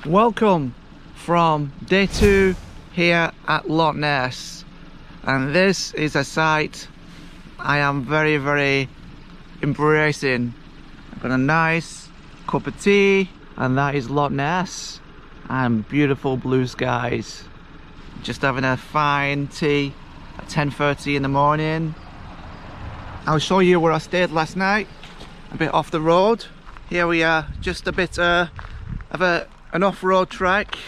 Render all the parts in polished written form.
Welcome from day 2 here at Loch Ness, and this is a site I am very embracing. I've got a nice cup of tea, and that is Loch Ness and beautiful blue skies. Just having a fine tea at 10:30 in the morning. I'll show you where I stayed last night, a bit off the road. Here we are, just a bit of an off-road track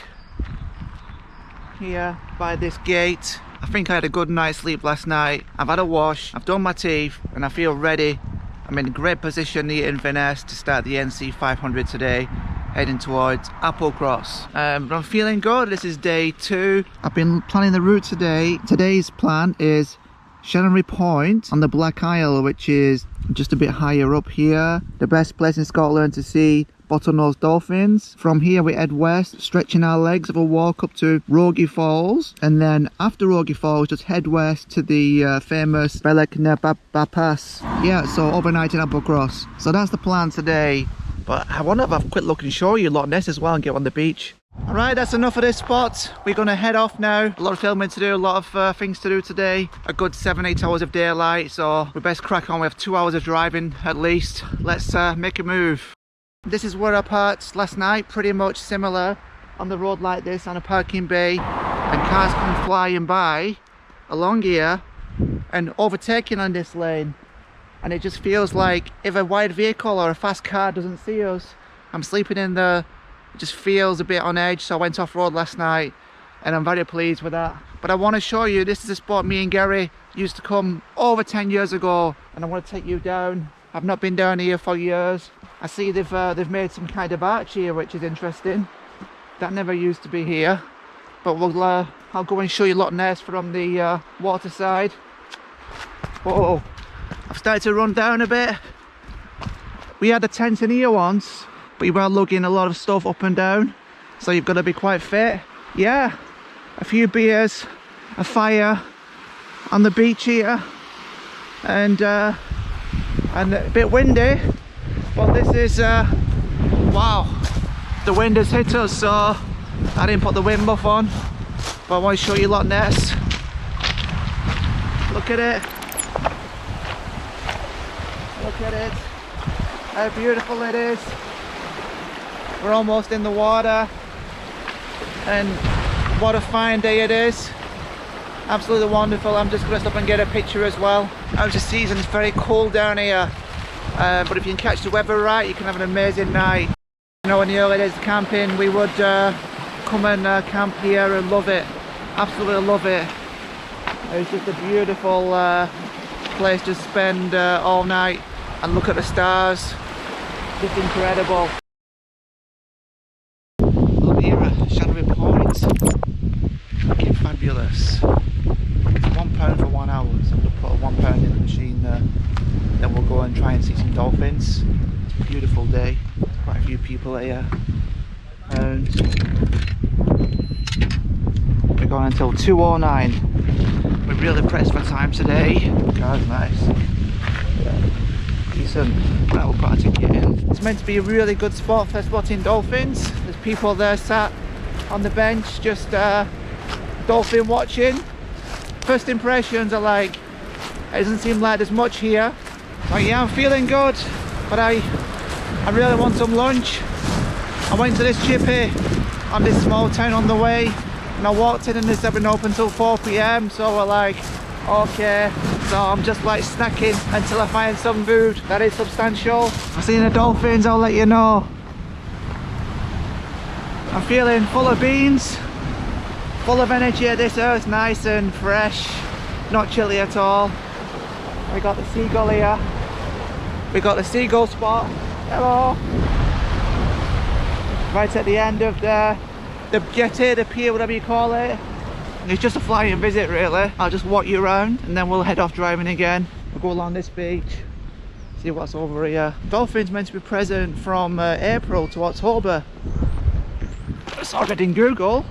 here by this gate. I think I had a good night's sleep last night. I've had a wash, I've done my teeth, and I feel ready. I'm in a great position here in Inverness to start the NC 500 today, heading towards Applecross. But I'm feeling good. This is day 2. I've been planning the route today. Today's plan is Chanonry Point on the Black Isle, which is just a bit higher up here. The best place in Scotland to see bottlenose dolphins. From here we head west, stretching our legs of a walk up to Rogie Falls, and then after Rogie Falls just head west to the famous Bealach Pass. Yeah, so overnight in Applecross. So that's the plan today. But I wonder if I've quick look and show you Loch Ness as well and get on the beach. Alright, that's enough of this spot. We're going to head off now. A lot of filming to do, a lot of things to do today. A good 7-8 hours of daylight, so we best crack on. We have 2 hours of driving at least. Let's make a move. This is where I parked last night, pretty much similar on the road like this on a parking bay, and cars come flying by along here and overtaking on this lane, and it just feels like if a wide vehicle or a fast car doesn't see us, I'm sleeping in the, it just feels a bit on edge. So I went off road last night and I'm very pleased with that. But I want to show you, this is a spot me and Gary used to come over 10 years ago, and I want to take you down. I've not been down here for years. I see they've made some kind of arch here, which is interesting. That never used to be here. But I'll go and show you Loch Ness from the water side. Whoa, I've started to run down a bit. We had a tent in here once, but you were lugging a lot of stuff up and down, so you've got to be quite fit. Yeah, a few beers, a fire on the beach here, and a bit windy. But this is, wow, the wind has hit us, so I didn't put the wind muff on. But I want to show you Loch Ness. Look at it. Look at it. How beautiful it is. We're almost in the water. And what a fine day it is. Absolutely wonderful. I'm just going to stop and get a picture as well. Out of season, it's very cold down here. But if you can catch the weather right, you can have an amazing night. You know, in the early days of camping, we would come and camp here and love it. Absolutely love it. It's just a beautiful place to spend all night and look at the stars. Just incredible. Up here at Chanonry Point, looking fabulous. It's £1 for 1 hour, so I'm going to put a £1 in the machine there. Then we'll go and try and see some dolphins. It's a beautiful day, quite a few people here, and we're going until 2:09. We're really pressed for time today. The car's nice, decent. Right, we'll put a ticket in. It's meant to be a really good spot for spotting dolphins. There's people there sat on the bench just dolphin watching. First impressions are like, it doesn't seem like there's much here. Oh yeah, I'm feeling good, but I really want some lunch. I went to this chippy on this small town on the way, and I walked in and it's been open till 4 PM, so we're like, okay. So I'm just like snacking until I find some food that is substantial. I've seen the dolphins, I'll let you know. I'm feeling full of beans, full of energy. This earth's nice and fresh, not chilly at all. We got the seagull here. We got the seagull spot. Hello. Right at the end of the jetty, the pier, whatever you call it. And it's just a flying visit really. I'll just walk you around and then we'll head off driving again. We'll go along this beach, see what's over here. Dolphins meant to be present from April to October. I saw it in Google.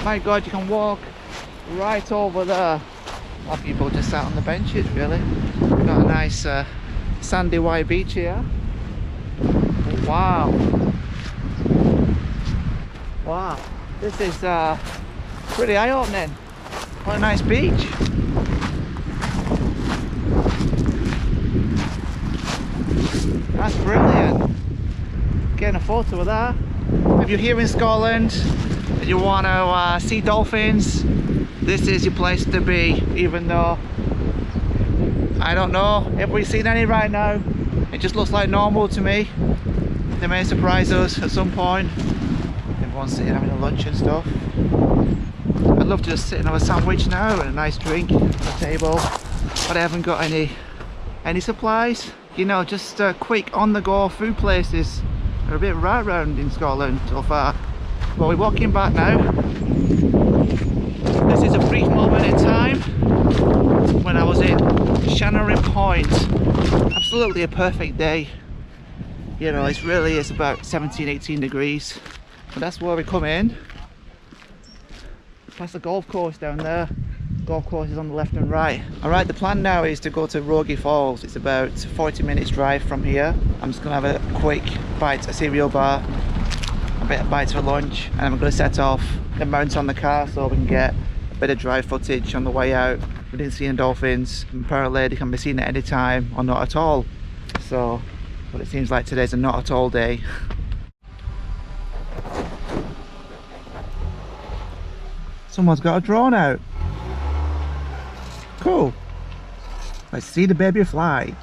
My God, you can walk right over there. More people just sat on the benches really. We've got a nice sandy white beach here. Wow. Wow. This is pretty eye-opening. What a nice beach. That's brilliant. Getting a photo of that. If you're here in Scotland and you want to see dolphins, this is your place to be, even though I don't know if we've seen any right now. It just looks like normal to me. They may surprise us at some point. Everyone's sitting having a lunch and stuff. I'd love to just sit and have a sandwich now and a nice drink on the table, but I haven't got any supplies. You know, just quick on-the-go food places are a bit rare around in Scotland so far. Well, we're walking back now. This is a brief moment in time when I was in Chanonry Point. Absolutely a perfect day. You know, it's about 17-18 degrees. But that's where we come in. Past the golf course down there. Golf course is on the left and right. Alright, the plan now is to go to Rogie Falls. It's about 40 minutes drive from here. I'm just going to have a quick bite at a cereal bar, a bit of bites for lunch, and I'm going to set off and mount on the car so we can get a bit of drive footage on the way out. We didn't see any dolphins. Apparently they can be seen at any time or not at all. So, but it seems like today's a not at all day. Someone's got a drone out. Cool. Let's see the baby fly.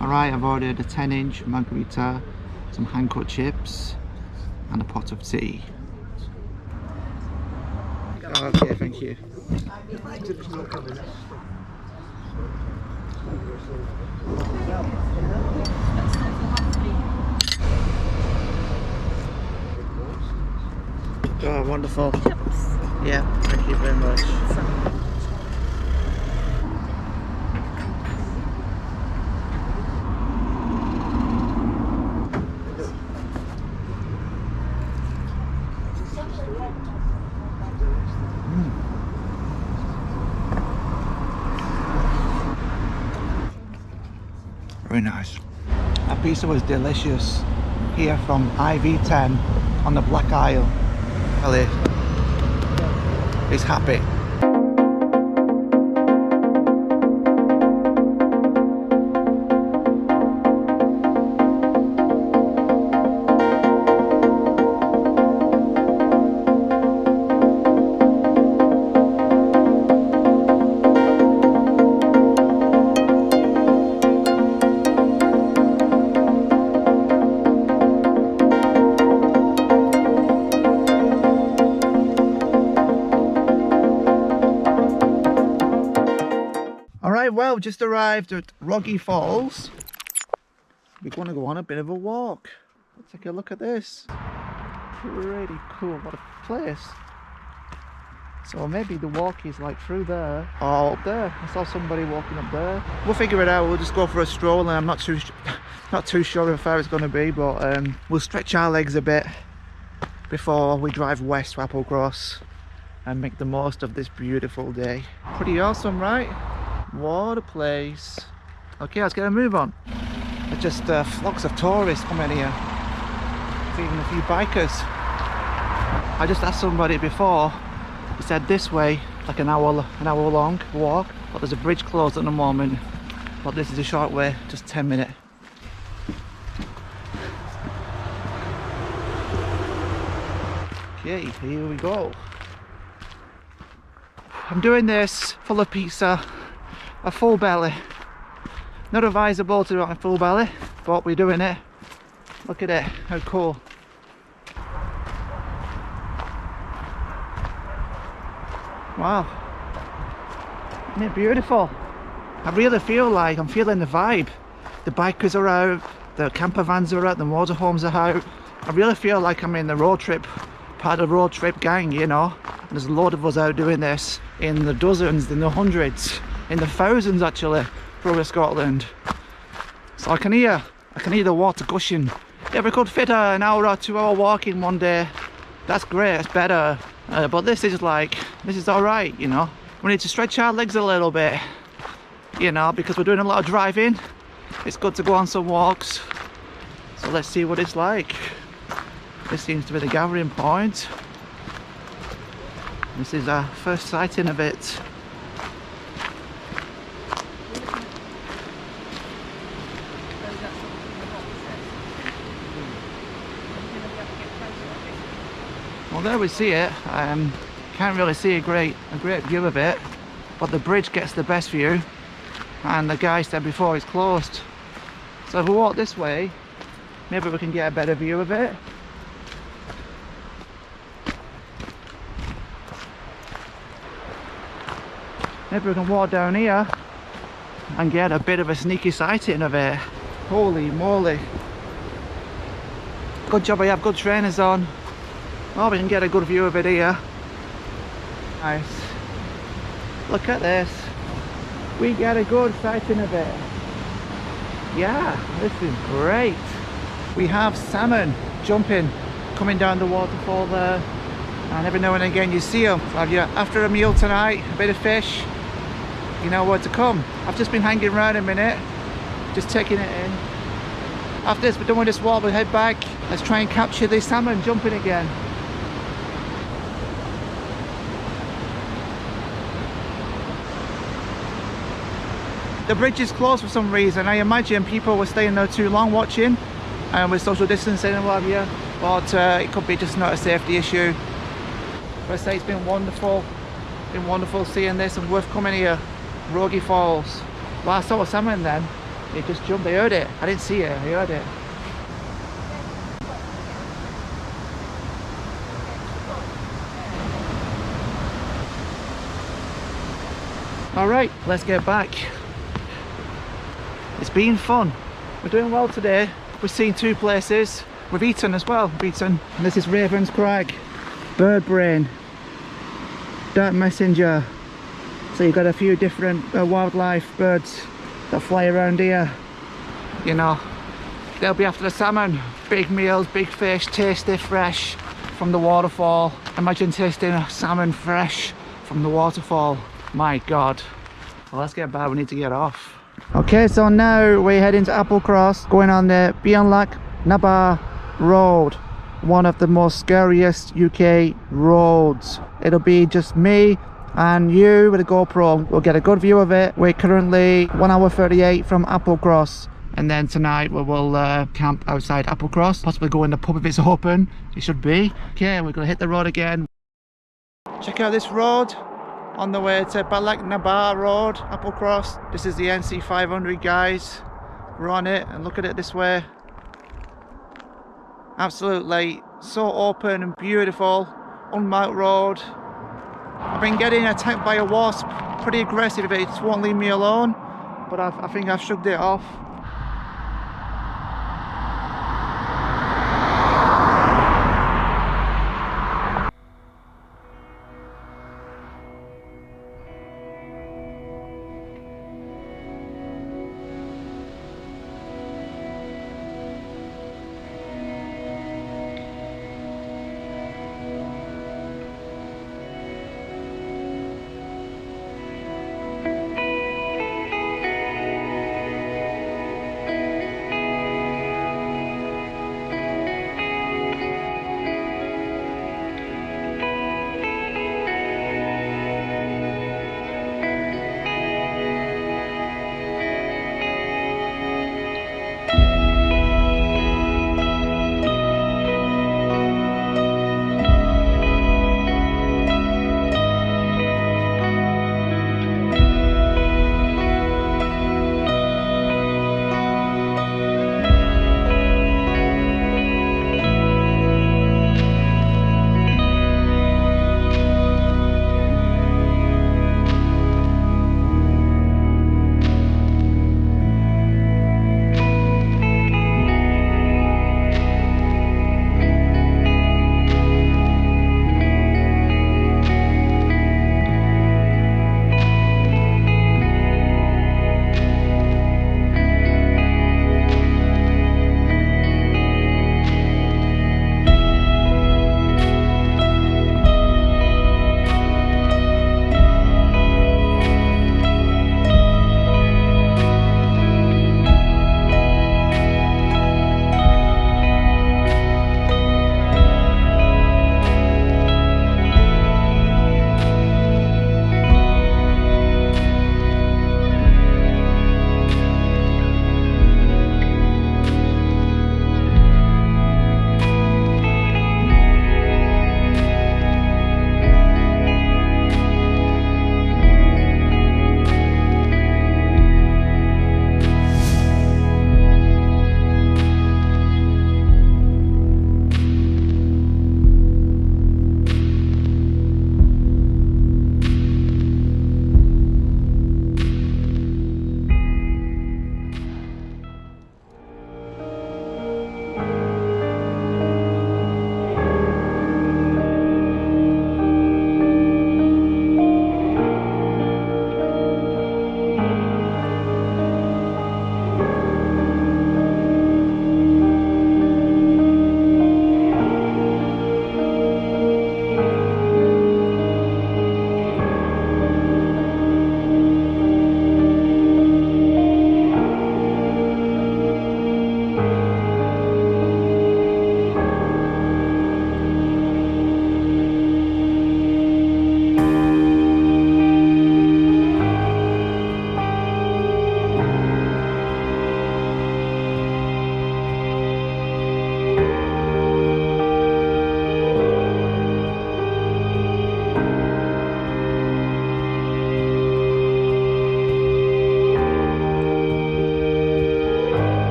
Alright, I've ordered a 10-inch margarita, some hand-cut chips and a pot of tea. Oh, okay, thank you. Oh, wonderful. Chips. Yeah, thank you very much. Very nice. That pizza was delicious. Here from IV10 on the Black Isle. Ellie is happy. Well, just arrived at Rogie Falls. We're going to go on a bit of a walk. Let's take a look at this. Pretty cool, what a place. So maybe the walk is like through there or up there. I saw somebody walking up there. We'll figure it out. We'll just go for a stroll, and I'm not too sure how far it's going to be, but we'll stretch our legs a bit before we drive west to Applecross and make the most of this beautiful day. Pretty awesome, right? What a place. Okay, let's get a move on. There's just flocks of tourists coming here. There's even a few bikers. I just asked somebody before. He said this way, like an hour long walk, but there's a bridge closed at the moment. But this is a short way, just 10 minutes. Okay, here we go. I'm doing this full of pizza, a full belly. Not advisable to do it on a full belly, but we're doing it. Look at it, how cool. Wow, isn't it beautiful? I really feel like I'm feeling the vibe. The bikers are out, the camper vans are out, the motorhomes are out. I really feel like I'm in the road trip, part of the road trip gang, you know. And there's a load of us out doing this in the dozens, in the hundreds, in the thousands actually, through Scotland. So I can hear the water gushing. If we could fit an hour or 2 hour walk in one day, that's great, it's better. But this is alright, you know. We need to stretch our legs a little bit, you know, because we're doing a lot of driving. It's good to go on some walks. So let's see what it's like. This seems to be the gathering point. This is our first sighting of it. Well, there we see it. Can't really see a great view of it, but the bridge gets the best view, and the guy said before it's closed. So if we walk this way, maybe we can get a better view of it. Maybe we can walk down here and get a bit of a sneaky sighting of it. Holy moly. Good job I have good trainers on. Oh, we can get a good view of it here. Nice. Look at this. We get a good sighting of it. Yeah, this is great. We have salmon jumping, coming down the waterfall there. And every now and again you see them. So after a meal tonight, a bit of fish, you know where to come. I've just been hanging around a minute, just taking it in. After this, we're done with this walk, we'll head back. Let's try and capture the salmon jumping again. The bridge is closed for some reason. I imagine people were staying there too long watching, and with social distancing and what have you. But it could be just not a safety issue. But I say it's been wonderful seeing this, and worth coming here. Rogie Falls. Well, I saw a salmon then. It just jumped. I heard it. I didn't see it. I heard it. All right, let's get back. It's been fun. We're doing well today. We've seen 2 places. We've eaten as well. We've eaten. And this is Raven's Crag, Bird Brain, Dark Messenger. So you've got a few different wildlife birds that fly around here. You know, they'll be after the salmon. Big meals, big fish, tasty, fresh from the waterfall. Imagine tasting a salmon fresh from the waterfall. My God. Well, let's get back. We need to get off. Okay, so now we're heading to Applecross, going on the Bealach Road, one of the most scariest UK roads. It'll be just me and you with a GoPro. We'll get a good view of it. We're currently 1 hour 38 from Applecross, and then tonight we will camp outside Applecross, possibly go in the pub if it's open. It should be. Okay, we're gonna hit the road again. Check out this road on the way to Balach Road, Applecross. This is the NC 500, guys. We're on it, and look at it this way. Absolutely so open and beautiful, unmarked road. I've been getting attacked by a wasp, pretty aggressive. It won't leave me alone, but I think I've shrugged it off.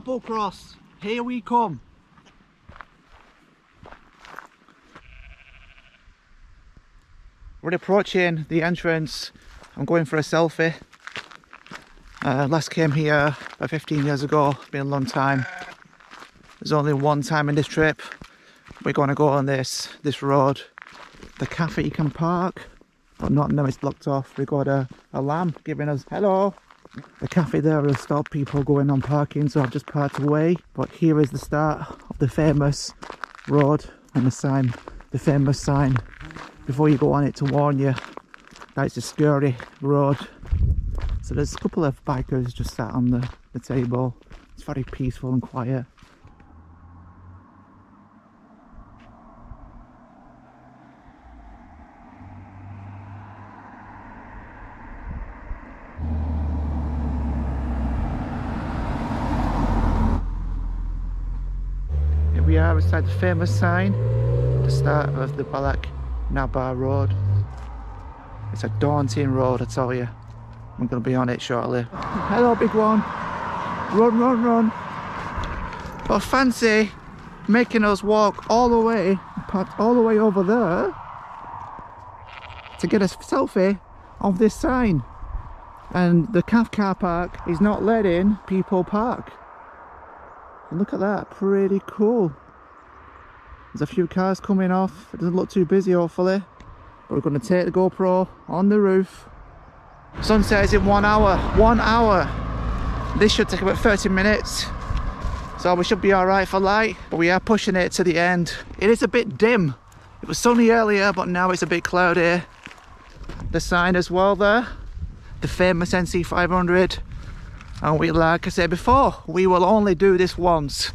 Applecross, here we come. We're approaching the entrance. I'm going for a selfie. Last came here about 15 years ago. It's been a long time. There's only one time in this trip. We're going to go on this road. The cafe you can park, but not now, it's blocked off. We've got a lamb giving us hello. The cafe there will stop people going on parking, so I've just parked away. But here is the start of the famous road and the sign, the famous sign before you go on it to warn you that it's a scary road. So there's a couple of bikers just sat on the table. It's very peaceful and quiet. Here we are beside the famous sign at the start of the Balach Road. It's a daunting road, I tell you. I'm going to be on it shortly. Hello, big one. Run, run, run. But fancy making us walk all the way, parked all the way over there to get a selfie of this sign. And the CAF car park is not letting people park. And look at that, pretty cool. There's a few cars coming off. It doesn't look too busy, hopefully. But we're going to take the GoPro on the roof. Sunset is in 1 hour. 1 hour. This should take about 30 minutes. So we should be alright for light. But we are pushing it to the end. It is a bit dim. It was sunny earlier, but now it's a bit cloudy. The sign as well there. The famous NC500. And we, like I said before, we will only do this once.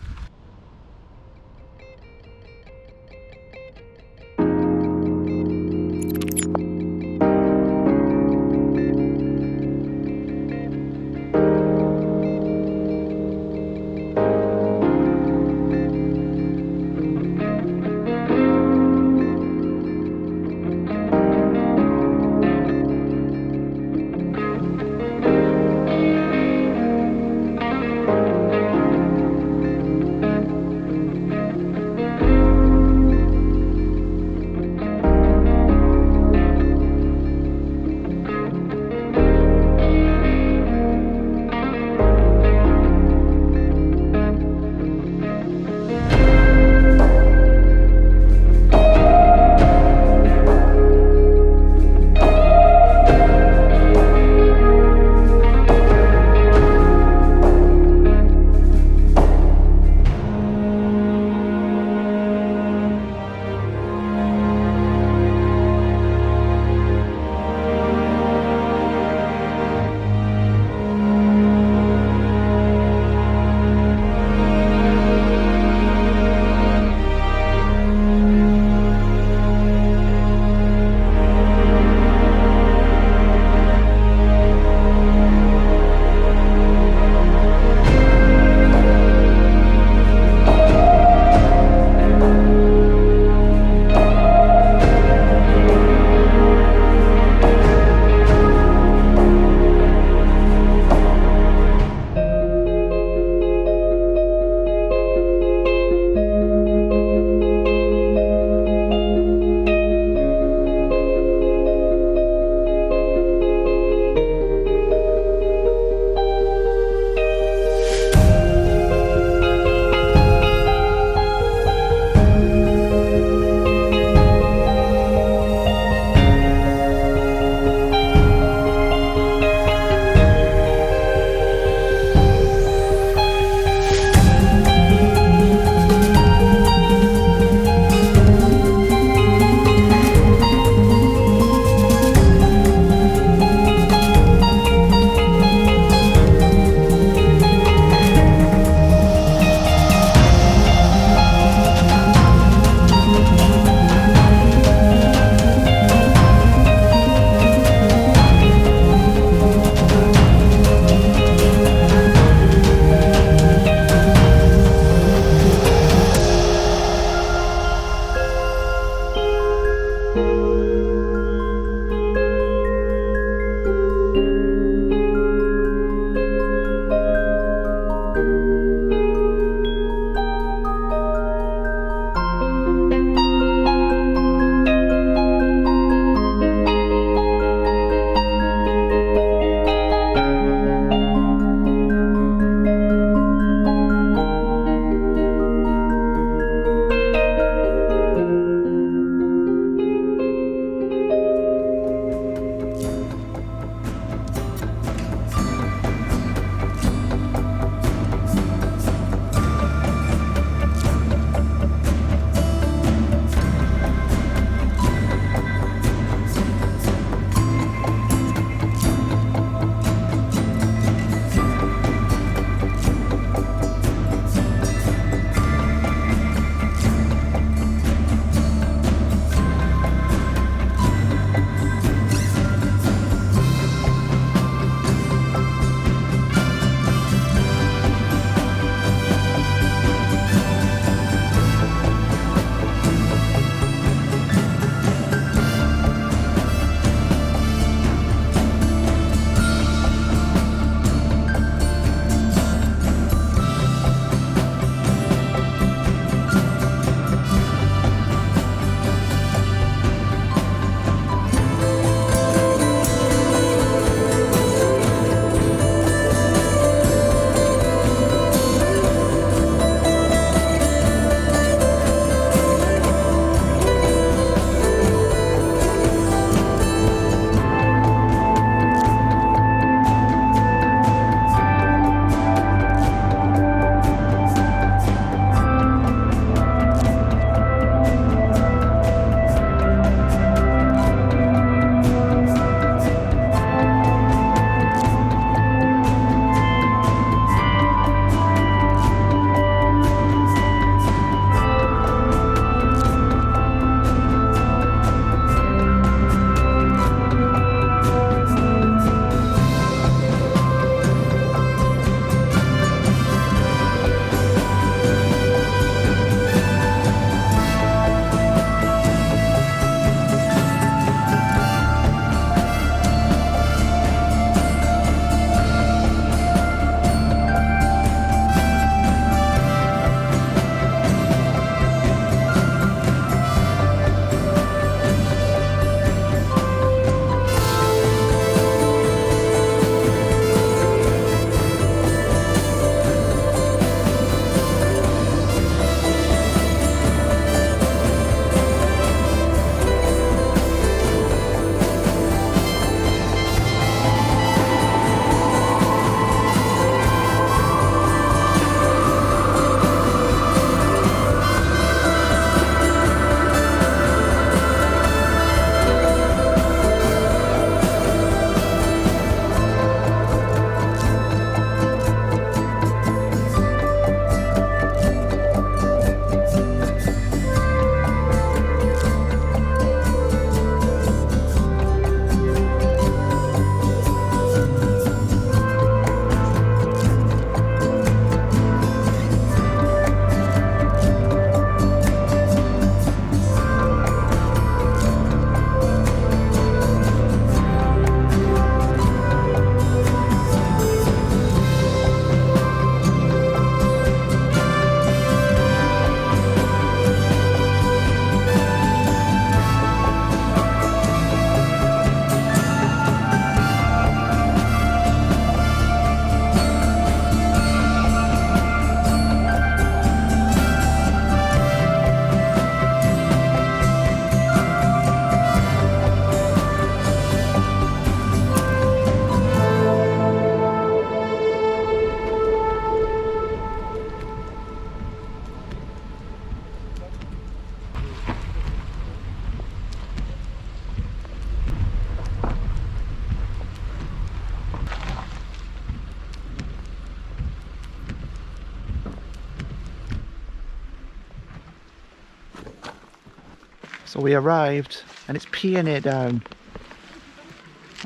So we arrived and it's peeing it down.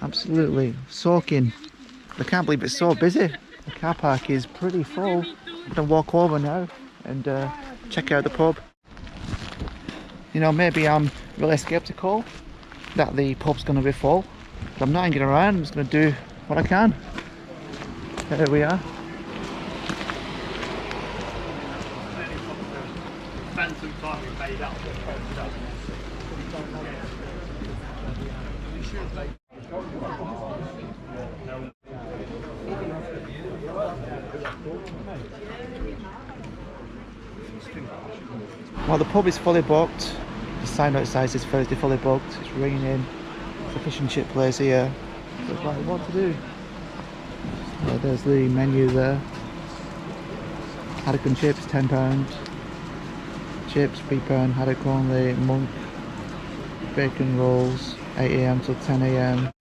Absolutely soaking. I can't believe it's so busy. The car park is pretty full. I'm gonna walk over now and check out the pub. You know, maybe I'm really skeptical that the pub's gonna be full, but I'm not hanging around. I'm just gonna do what I can. There we are. Well, the pub is fully booked. The sign outside says Thursday fully booked. It's raining. It's a fish and chip place here. So it's like, what to do? There's the menu there. Haddock and chips, £10. Chips, £3. Haddock only. Monk. Bacon rolls, 8 AM till 10 AM.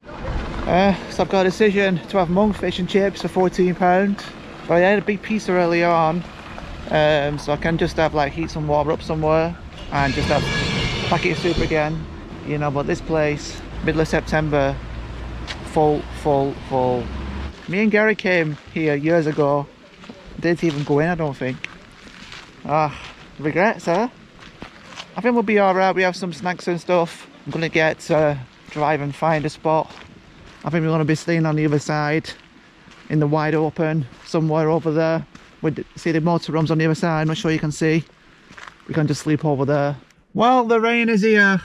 So I've got a decision to have monk fish and chips for £14. But I had a big pizza early on. So I can just have like heat some water up somewhere and just have a packet of soup again, you know. But this place, middle of September, full. Me and Gary came here years ago, didn't even go in, I don't think. Regrets, huh? I think we'll be alright. We have some snacks and stuff. I'm gonna drive and find a spot. I think we're gonna be staying on the other side in the wide open, somewhere over there. See the motorhomes on the other side. I'm not sure you can see. We can just sleep over there. Well, the rain is here.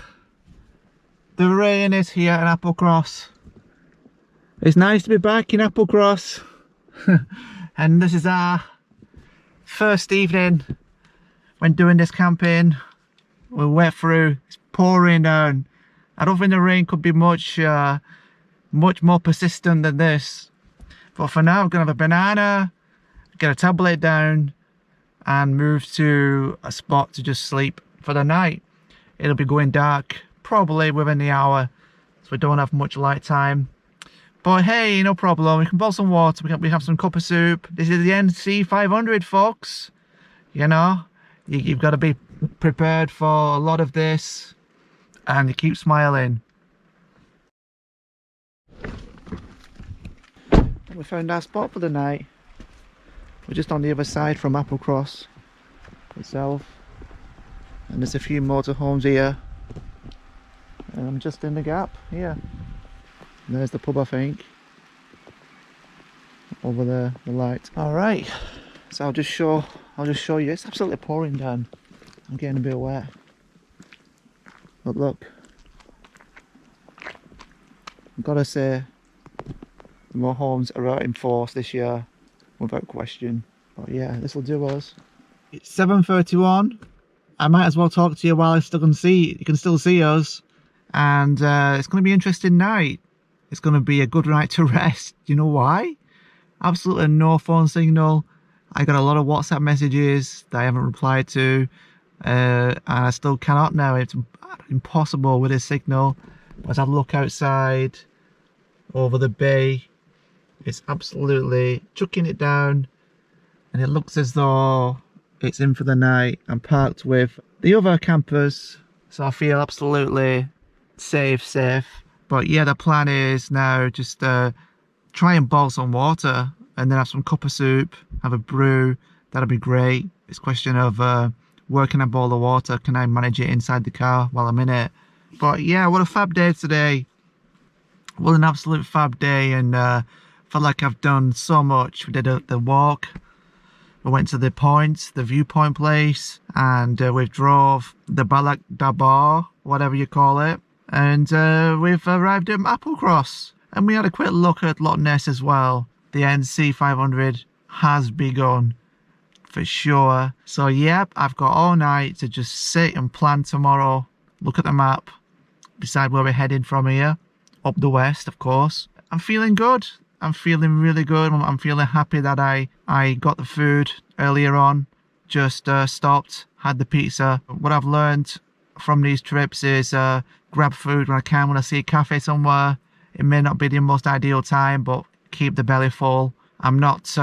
The rain is here in Applecross. It's nice to be back in Applecross. And this is our first evening when doing this camping. We're wet through. It's pouring down. I don't think the rain could be much more persistent than this. But for now, I'm gonna have a banana, get a tablet down and move to a spot to just sleep for the night. It'll be going dark probably within the hour, so we don't have much light time. But hey, no problem. We can boil some water. We have some cup of soup. This is the NC 500, folks. You know, you've got to be prepared for a lot of this, and you keep smiling. We found our spot for the night. We're just on the other side from Applecross itself, and there's a few motorhomes here, and I'm just in the gap here. And there's the pub, I think, over there, the light. All right, so I'll just show you. It's absolutely pouring down. I'm getting a bit wet, but look, I've got to say, the motorhomes are out in force this year, without question. But yeah, this will do us. It's 7:31. I might as well talk to you while you can still see us. And it's going to be an interesting night. It's going to be a good night to rest. You know why? Absolutely no phone signal. I got a lot of WhatsApp messages that I haven't replied to, and I still cannot now. It's impossible with this signal. As I look outside over the bay, it's absolutely chucking it down, and it looks as though it's in for the night. I'm parked with the other campers, so I feel absolutely safe. But yeah, the plan is now just try and boil some water and then have some cup of soup, have a brew. That'll be great. It's a question of where can I boil the water? Can I manage it inside the car while I'm in it? But yeah, what a fab day today. What an absolute fab day, and felt like I've done so much. We did the walk, we went to the point, the viewpoint place, and we drove the Balach bar, whatever you call it, and we've arrived at Applecross, and we had a quick look at Loch Ness as well. The NC 500 has begun for sure. So yep, I've got all night to just sit and plan tomorrow, look at the map, decide where we're heading from here, up the west of course. I'm feeling good. I'm feeling really good. I'm feeling happy that I got the food earlier on, just stopped, had the pizza. What I've learned from these trips is grab food when I can, when I see a cafe somewhere. It may not be the most ideal time, but keep the belly full. I'm not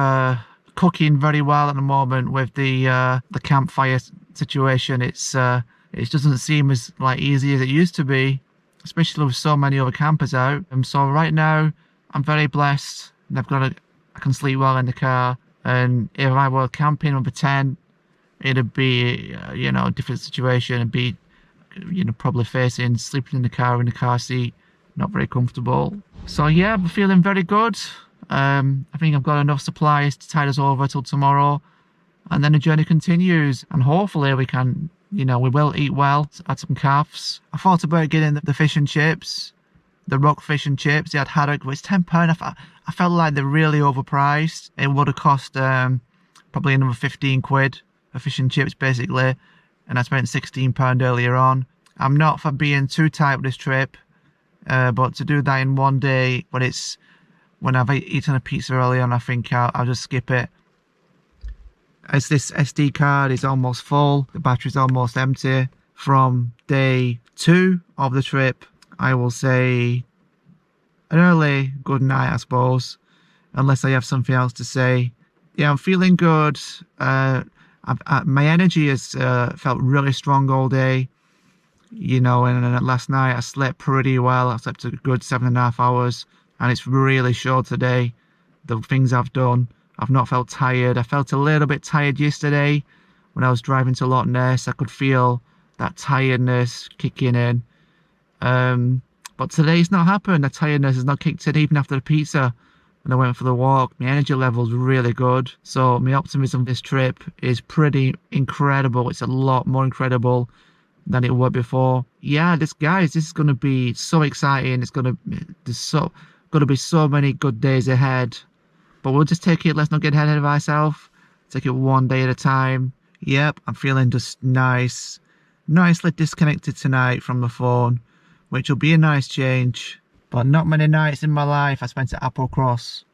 cooking very well at the moment with the campfire situation. It's it doesn't seem as like easy as it used to be, especially with so many other campers out. So right now I'm very blessed. I can sleep well in the car, and if I were camping with a tent, it'd be you know, a different situation. It'd be, you know, probably facing sleeping in the car seat, not very comfortable. So yeah, I'm feeling very good. I think I've got enough supplies to tide us over till tomorrow, and then the journey continues, and hopefully we can, you know, we will eat well, add some calves. I thought about getting the fish and chips, the rock fish and chips. They had haddock, but it's £10. I felt like they're really overpriced. It would have cost probably another 15 quid for fish and chips basically, and I spent £16 earlier on. I'm not for being too tight with this trip, but to do that in one day, when I've eaten a pizza earlier on, I think I'll just skip it. As this SD card is almost full, the battery's almost empty. From day 2 of the trip, I will say an early good night, I suppose, unless I have something else to say. Yeah, I'm feeling good. My energy has felt really strong all day, you know, and last night I slept pretty well. I slept a good 7.5 hours, and it's really showed today, the things I've done. I've not felt tired. I felt a little bit tired yesterday when I was driving to Loch Ness. I could feel that tiredness kicking in. But today it's not happened. The tiredness has not kicked in even after the pizza. When I went for the walk, my energy level's really good. So my optimism this trip is pretty incredible. It's a lot more incredible than it was before. Yeah, this is going to be so exciting. There's going to be so many good days ahead. But we'll just take it, let's not get ahead of ourselves. Take it one day at a time. Yep, I'm feeling just nicely disconnected tonight from the phone, which will be a nice change. But not many nights in my life I spent at Applecross.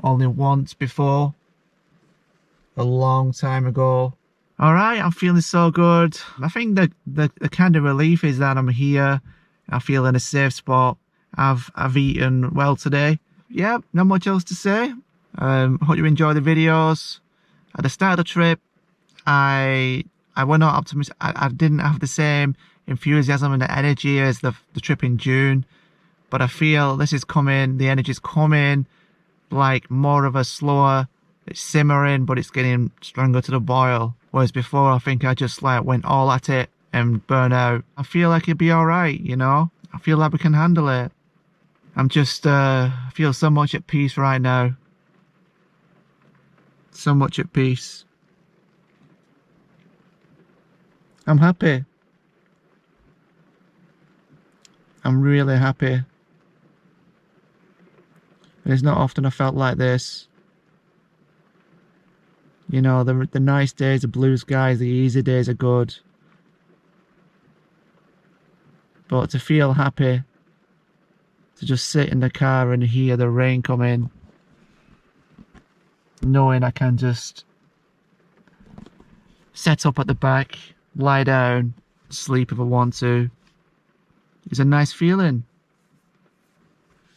Only once before, a long time ago. Alright, I'm feeling so good. I think the kind of relief is that I'm here. I feel in a safe spot. I've eaten well today. Yep, not much else to say. Hope you enjoy the videos. At the start of the trip, I was not optimistic. I didn't have the same enthusiasm and the energy as the trip in June, but I feel this is coming. The energy's coming, like more of a slower. It's simmering, but it's getting stronger to the boil. Whereas before, I think I just like went all at it and burn out. I feel like it'd be all right, you know. I feel like we can handle it. I'm just I feel so much at peace right now. So much at peace. I'm happy. I'm really happy. It's not often I felt like this. You know, the nice days, the blue skies, the easy days are good. But to feel happy, to just sit in the car and hear the rain come in, knowing I can just set up at the back, lie down, sleep if I want to, it's a nice feeling.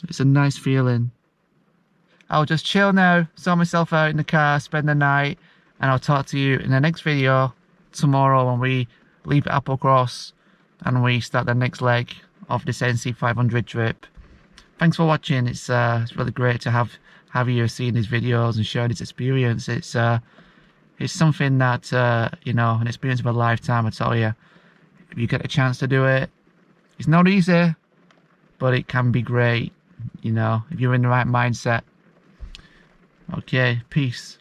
It's a nice feeling. I'll just chill now, sort myself out in the car, spend the night, and I'll talk to you in the next video tomorrow when we leave Applecross and we start the next leg of this NC 500 trip. Thanks for watching. It's really great to have you seeing these videos and sharing this experience. It's something that you know, an experience of a lifetime. I tell you, if you get a chance to do it, it's not easy, but it can be great, you know, if you're in the right mindset. Okay, peace.